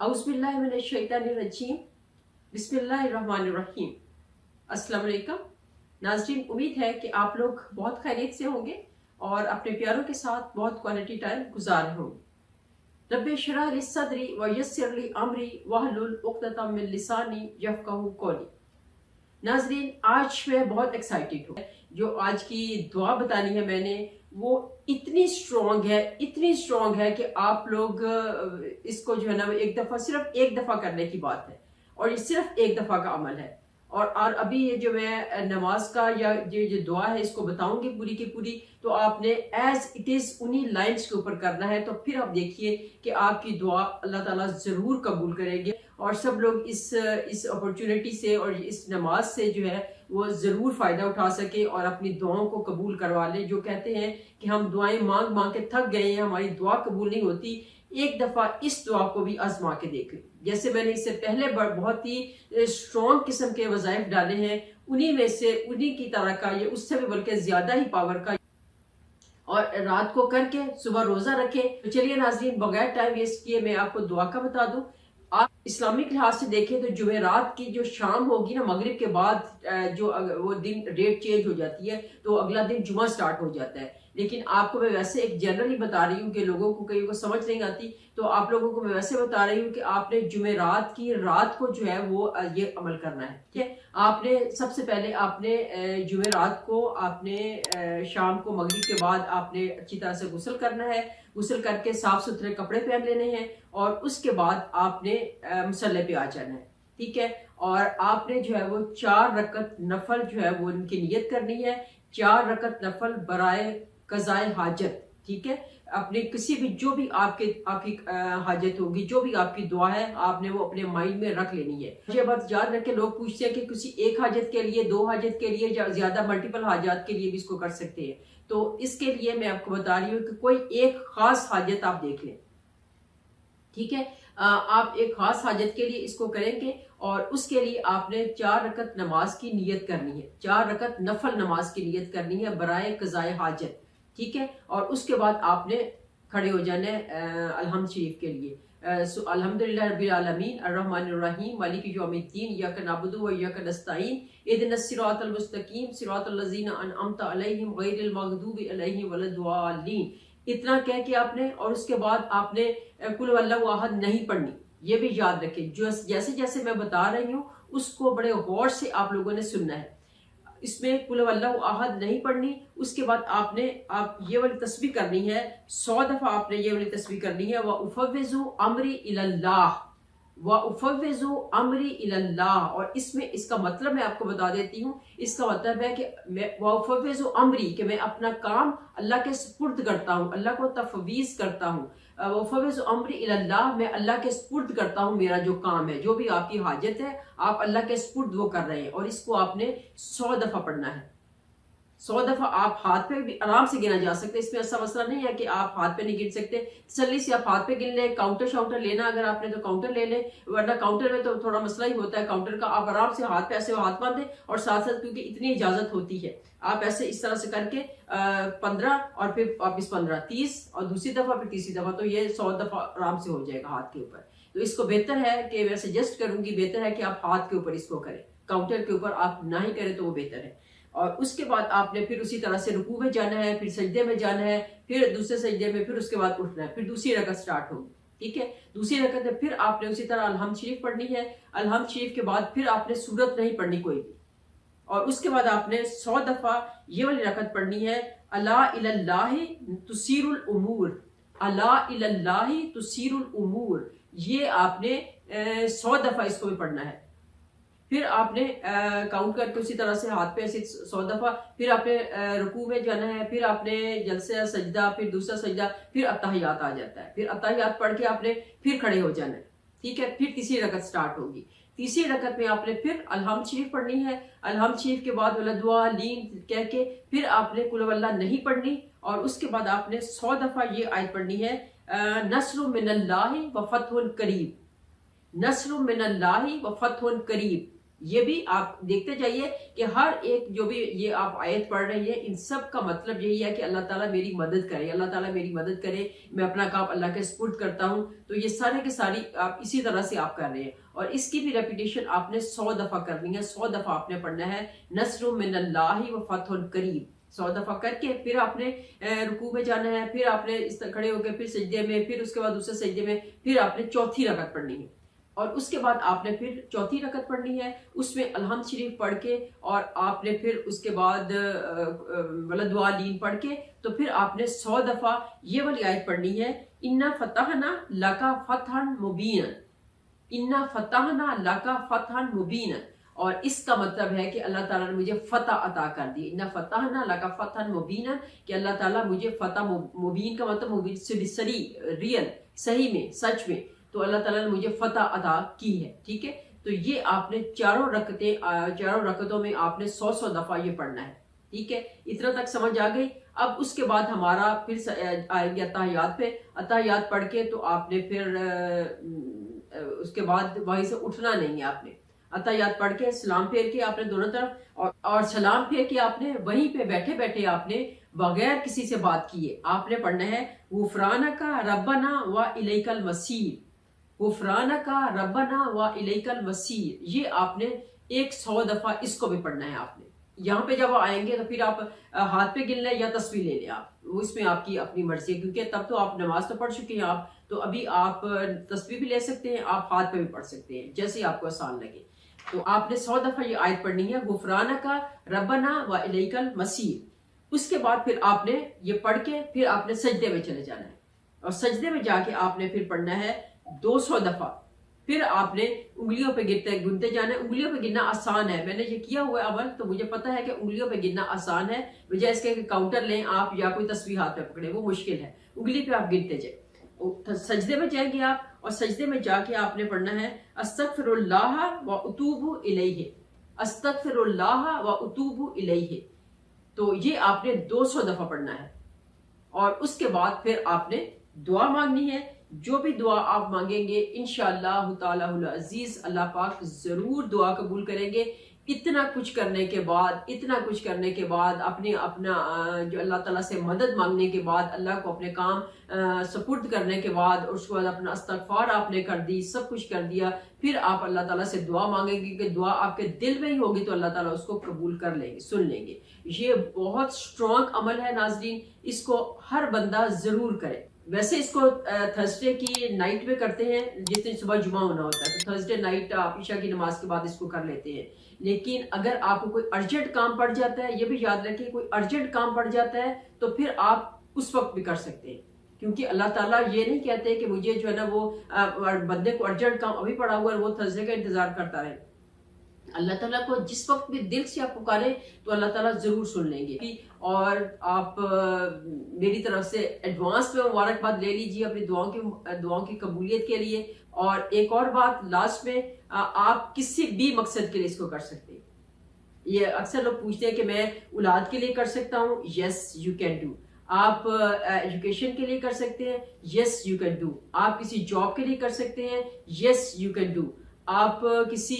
औज़ुबिल्लाहिमिनश्शैतानिर्रजीम बिस्मिल्लाहिर्रहमानिर्रहीम। अस्सलाम वालेकुम नाज़रीन, उम्मीद है कि आप लोग बहुत खैरियत से होंगे और अपने प्यारों के साथ बहुत क्वालिटी टाइम गुजार रहे होंगे। रब्बि इश्रह ली सदरी व यस्सिर ली अमरी वहलुल उक़दतम मिन लिसानी यफ़क़हू क़ौली। नाज़रीन, आज मैं बहुत एक्साइटेड हूँ। जो आज की दुआ बतानी है मैंने, वो इतनी स्ट्रॉन्ग है कि आप लोग इसको जो है ना सिर्फ एक दफ़ा करने की बात है और ये सिर्फ एक दफ़ा का अमल है। और अभी ये जो मैं नमाज का या ये जो दुआ है इसको बताऊंगी पूरी की पूरी, तो आपने एज इट इज़ उन्हीं लाइन्स के ऊपर करना है। तो फिर आप देखिए कि आपकी दुआ अल्लाह ताला ज़रूर कबूल करेंगे और सब लोग इस अपॉर्चुनिटी से और इस नमाज से जो है वो ज़रूर फ़ायदा उठा सके और अपनी दुआओं को कबूल करवा ले। जो कहते हैं कि हम दुआएं मांग मांग के थक गए हैं, हमारी दुआ कबूल नहीं होती, एक दफ़ा इस दुआ को भी आजमा के देख लें। जैसे मैंने इससे पहले बहुत ही स्ट्रॉन्ग किस्म के वज़ाइफ डाले हैं, उन्हीं की तरह का ये उससे भी बल्कि ज़्यादा ही पावर का, और रात को करके सुबह रोज़ा रखें। तो चलिए नाज़रीन, बगैर टाइम वेस्ट किए मैं आपको दुआ का बता दूं। आप इस्लामिक लिहाज से देखें तो जुमेरात की जो शाम होगी ना, मगरिब के बाद जो वो दिन डेट चेंज हो जाती है तो अगला दिन जुमा स्टार्ट हो जाता है। लेकिन आपको मैं वैसे एक जनरली बता रही हूँ कि लोगों को कई को समझ नहीं आती, तो आप लोगों को मैं वैसे बता रही हूँ कि आपने जुमेरात की रात को जो है वो ये अमल करना है। ठीक है, आपने सबसे पहले आपने जुमेरात को आपने शाम को मगरिब के बाद आपने अच्छी तरह से गुस्ल करना है। गुस्ल करके साफ सुथरे कपड़े पहन लेने हैं और उसके बाद आपने मुसल्ले पे आ जाना है। ठीक है, और आपने जो है वो 4 रकत नफल जो है वो उनकी नियत करनी है। 4 रकत नफल बराए कज़ाए हाजत। ठीक है, अपने किसी भी जो भी आपकी हाजत होगी, जो भी आपकी दुआ है, आपने वो अपने माइंड में रख लेनी है। ये बात याद रखें, लोग पूछते हैं कि किसी एक हाजत के लिए, 2 हाजत के लिए, ज्यादा मल्टीपल हाजत के लिए भी इसको कर सकते हैं। तो इसके लिए मैं आपको बता रही हूँ कि कोई एक खास हाजत आप देख लें। ठीक है, आप एक खास हाजत के लिए इसको करेंगे और उसके लिए आपने 4 रकत नमाज की नियत करनी है। 4 रकत नफल नमाज की नियत करनी है बराए कज़ाए हाजत। ठीक है, और उसके बाद आपने खड़े हो जाना है अलहम्द शरीफ के लिए। अल्हम्दुलिल्लाह रब्बिल आलमीन अर्रहमानिर रहीम मालिकि यौमिद्दीन इय्याका नअबुदु व इय्याका नस्तईन इहदिनस सिरातल मुस्तकीम सिरातल लज़ीना अनअमता अलैहिम गैरिल मग़दूबि अलैहिम वलद्दालीन। इतना कह के आपने, और उसके बाद आपने कुल वल्लाहु अहद नहीं पढ़नी। ये भी याद रखें, जो जैसे जैसे मैं बता रही हूँ उसको बड़े गौर से आप लोगों ने सुनना है। इसमें कुल वल्लाहु अहद नहीं पढ़नी। उसके बाद आप ये वाली तस्बीह करनी है 100 दफा। आपने ये वाली तस्बीह करनी है, व उफ़व्विज़ु अमरी इलल्लाह, व उफ़व्विज़ु अमरी इलल्लाह। और इसमें इसका मतलब मैं आपको बता देती हूँ। इसका मतलब है कि मैं व उफ़व्विज़ु अमरी, कि मैं अपना काम अल्लाह के सुपुर्द करता हूँ, अल्लाह को तफ़वीज़ करता हूँ। वफ़व्विज़ु अमरी इलल्लाह, मैं अल्लाह के सुपुर्द करता हूँ मेरा जो काम है, जो भी आपकी हाजत है आप अल्लाह के सुपुर्द वो कर रहे हैं। और इसको आपने 100 दफा पढ़ना है। 100 दफा आप हाथ पे भी आराम से गिना जा सकते हैं। इसमें ऐसा मसला नहीं है कि आप हाथ पे नहीं गिन सकते। तसल्ली से आप हाथ पे गिन लें। काउंटर शाउंटर लेना अगर आपने तो काउंटर ले लें, वरना काउंटर में तो थोड़ा मसला ही होता है काउंटर का। आप आराम से हाथ पे ऐसे हाथ बांधें और साथ साथ, क्योंकि इतनी इजाजत होती है, आप ऐसे इस तरह से करके 15 और फिर वापिस 15, 30 और दूसरी दफा फिर तीसरी दफा, तो ये 100 दफा आराम से हो जाएगा हाथ के ऊपर। तो इसको बेहतर है कि मैं सजेस्ट करूंगी, बेहतर है कि आप हाथ के ऊपर इसको करें, काउंटर के ऊपर आप ना ही करें तो वो बेहतर है। और उसके बाद आपने फिर उसी तरह से रुकू में जाना है, फिर सजदे में जाना है, फिर दूसरे सजदे में, फिर उसके बाद उठना है, फिर दूसरी रकत स्टार्ट होगी। ठीक है, दूसरी रकत में फिर आपने उसी तरह अलहम्द शरीफ पढ़नी है। अलहम्द शरीफ के बाद फिर आपने सूरत नहीं पढ़नी कोई भी, और उसके बाद आपने 100 दफा ये वाली रकत पढ़नी है, अला इलल्लाहि तुसीरुल उमूर, अला इलल्लाहि तुसीरुल उमूर। ये आपने 100 दफा इसको भी पढ़ना है। फिर आपने काउंट करके उसी तरह से हाथ पे ऐसे 100 दफा, फिर आपने रुकू में जाना है, फिर आपने जलसे सजदा, फिर दूसरा सजदा, फिर अत्तहियात आ जाता है। फिर अत्तहियात पढ़ के आपने फिर खड़े हो जाना है। ठीक है, फिर तीसरी रकत स्टार्ट होगी। तीसरी रकत में आपने फिर अलहम्द शरीफ पढ़नी है। अलहम्द शरीफ के बाद वलद्दालीन कह के फिर आपने कुल वल्लाह नहीं पढ़नी। और उसके बाद आपने 100 दफा ये आयत पढ़नी है, नस्रुम मिनल्लाहि व फतहुन करीब, नस्रुम मिनल्लाहि व फतहुन करीब। یہ بھی آپ دیکھتے جائیے کہ ہر ایک جو بھی یہ آپ آیت پڑھ رہی ہیں ان سب کا مطلب یہی ہے کہ اللہ تعالیٰ میری مدد کرے، اللہ تعالیٰ میری مدد کرے، میں اپنا کام اللہ کے سپرد کرتا ہوں. تو یہ سارے کے ساری آپ اسی طرح سے آپ کر رہے ہیں، اور اس کی بھی ریپیٹیشن آپ نے 100 دفعہ کرنی ہے، 100 دفعہ آپ نے پڑھنا ہے. نصر من اللہ و فتح قریب 100 دفعہ کر کے پھر آپ نے رکوع میں جانا ہے، پھر آپ نے اس طرح کھڑے ہو کے پھر سجدے میں، پھر اس کے بعد دوسرے سجدے میں، پھر آپ نے چوتھی رکعت پڑھنی ہے، اور اس کے بعد آپ نے پھر چوتھی رکعت پڑھنی ہے، اس میں الحمد شریف پڑھ کے، اور آپ نے پھر اس کے بعد ولدعالین پڑھ کے، تو پھر آپ نے 100 دفعہ یہ والی آیت پڑھنی ہے، اِنَّا فَتَحْنَا لَكَ فَتْحًا مُبِينًا، اِنَّا فَتَحْنَا لَكَ فَتْحًا مُبِينًا. اور اس کا مطلب ہے کہ اللہ تعالیٰ نے مجھے فتح عطا کر دی. اِنَّا فَتَحْنَا لَكَ فَتْحًا مُبِينًا کہ اللہ تعالیٰ مجھے فتح، مبین کا مطلب مبین سری، ریئل، صحیح میں، سچ میں، تو اللہ تعالیٰ نے مجھے فتح عطا کی ہے. ٹھیک ہے، تو یہ آپ نے چاروں رکعتوں میں آپ نے 100 دفعہ یہ پڑھنا ہے. ٹھیک ہے، اتنا تک سمجھ آ گئی. اب اس کے بعد ہمارا پھر آئیں گے اتحیات پہ. اتحیات پڑھ کے تو آپ نے پھر اس کے بعد وہیں سے اٹھنا نہیں ہے. آپ نے اتحیات پڑھ کے سلام پھیر کے آپ نے دونوں طرف، اور سلام پھیر کے آپ نے وہیں پہ بیٹھے بیٹھے آپ نے بغیر کسی سے بات کیے آپ نے پڑھنا ہے غفرانک ربنا و الیک المصیر، غفرانک ربنا و الیک المصیر. یہ آپ نے 100 دفعہ اس کو بھی پڑھنا ہے. آپ نے یہاں پہ جب آئیں گے تو پھر آپ ہاتھ پہ گن لیں یا تسبیح لے لیں، آپ اس میں آپ کی اپنی مرضی ہے، کیونکہ تب تو آپ نماز تو پڑھ چکے ہیں آپ، تو ابھی آپ تسبیح بھی لے سکتے ہیں، آپ ہاتھ پہ بھی پڑھ سکتے ہیں، جیسے آپ کو آسان لگے. تو آپ نے 100 دفعہ یہ آیت پڑھنی ہے، غفرانک ربنا و الیک المصیر. اس کے بعد پھر آپ نے یہ پڑھ کے پھر آپ نے سجدے میں چلے جانا ہے، اور سجدے میں جا کے آپ نے پھر پڑھنا ہے 200 دفعہ. پھر آپ نے انگلیوں پہ گنتے جانا ہے. انگلیوں پہ گننا آسان ہے، میں نے یہ کیا ہوا ہے عمل، تو مجھے پتا ہے کہ انگلیوں پہ گننا آسان ہے، بجائے اس کے کہ کاؤنٹر لیں آپ یا کوئی تسبیح ہاتھ پہ پکڑے، وہ مشکل ہے. انگلی پہ آپ گنتے جائیں. سجدے میں جائیں گے آپ، اور سجدے میں جا کے آپ نے پڑھنا ہے استغفر اللہ و اتوب الیہ، استغفر اللہ و اتوب الیہ. تو یہ آپ نے 200 دفعہ پڑھنا ہے. اور اس کے بعد پھر آپ نے دعا مانگنی ہے. جو بھی دعا آپ مانگیں گے انشاءاللہ تعالی العزیز اللہ پاک ضرور دعا قبول کریں گے. اتنا کچھ کرنے کے بعد اپنا جو اللہ تعالیٰ سے مدد مانگنے کے بعد، اللہ کو اپنے کام سپرد کرنے کے بعد، اور اس کے بعد اپنا استغفار آپ نے کر دی، سب کچھ کر دیا، پھر آپ اللہ تعالیٰ سے دعا مانگیں گے کہ دعا آپ کے دل میں ہی ہوگی تو اللہ تعالیٰ اس کو قبول کر لیں گے، سن لیں گے. یہ بہت سٹرونگ عمل ہے ناظرین، اس کو ہر بندہ ضرور کرے. ویسے اس کو تھرسڈے کی نائٹ میں کرتے ہیں جس دن صبح جمعہ ہونا ہوتا ہے، تو تھرسڈے نائٹ آپ عشاء کی نماز کے بعد اس کو کر لیتے ہیں. لیکن اگر آپ کو کوئی ارجنٹ کام پڑ جاتا ہے، یہ بھی یاد رکھیں، کوئی ارجنٹ کام پڑ جاتا ہے تو پھر آپ اس وقت بھی کر سکتے ہیں، کیونکہ اللہ تعالیٰ یہ نہیں کہتے کہ مجھے جو ہے نا وہ بندے کو ارجنٹ کام ابھی پڑا ہوا ہے وہ تھرسڈے کا انتظار کرتا رہے. اللہ تعالیٰ کو جس وقت بھی دل سے آپ پکاریں تو اللہ تعالیٰ ضرور سن لیں گے. اور آپ میری طرف سے ایڈوانس میں مبارکباد لے لیجیے اپنی دعاؤں کی قبولیت کے لیے. اور ایک اور بات لاسٹ میں، آپ کسی بھی مقصد کے لیے اس کو کر سکتے ہیں. یہ اکثر لوگ پوچھتے ہیں کہ میں اولاد کے لیے کر سکتا ہوں، یس یو کین ڈو. آپ ایجوکیشن کے لیے کر سکتے ہیں، یس یو کین ڈو. آپ کسی جاب کے لیے کر سکتے ہیں، یس یو کین ڈو. آپ کسی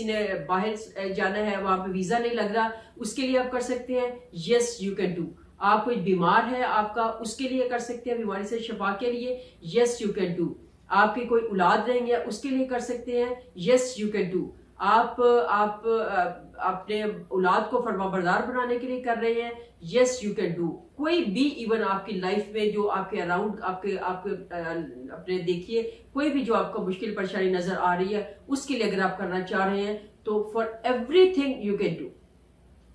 نے باہر جانا ہے، وہاں پہ ویزا نہیں لگ رہا، اس کے لیے آپ کر سکتے ہیں، یس یو کین ڈو. آپ کوئی بیمار ہے آپ کا، اس کے لیے کر سکتے ہیں، بیماری سے شفا کے لیے، یس یو کین ڈو. آپ کی کوئی اولاد نہیں ہے اس کے لیے کر سکتے ہیں، یس یو کین ڈو. آپ اپنے اولاد کو فرما بردار بنانے کے لیے کر رہے ہیں، یس یو کین ڈو. کوئی بھی ایون آپ کی لائف میں جو آپ کے اراؤنڈ آپ کے اپنے دیکھیے، کوئی بھی جو آپ کو مشکل پریشانی نظر آ رہی ہے، اس کے لیے اگر آپ کرنا چاہ رہے ہیں تو for every thing you can do.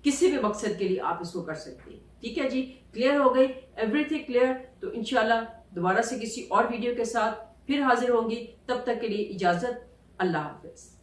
کسی بھی مقصد کے لیے آپ اس کو کر سکتے ہیں. ٹھیک ہے جی، کلیئر ہو گئی، ایوری تھنگ کلیئر. تو انشاءاللہ دوبارہ سے کسی اور ویڈیو کے ساتھ پھر حاضر ہوں گی. تب تک کے لیے اجازت، اللہ حافظ.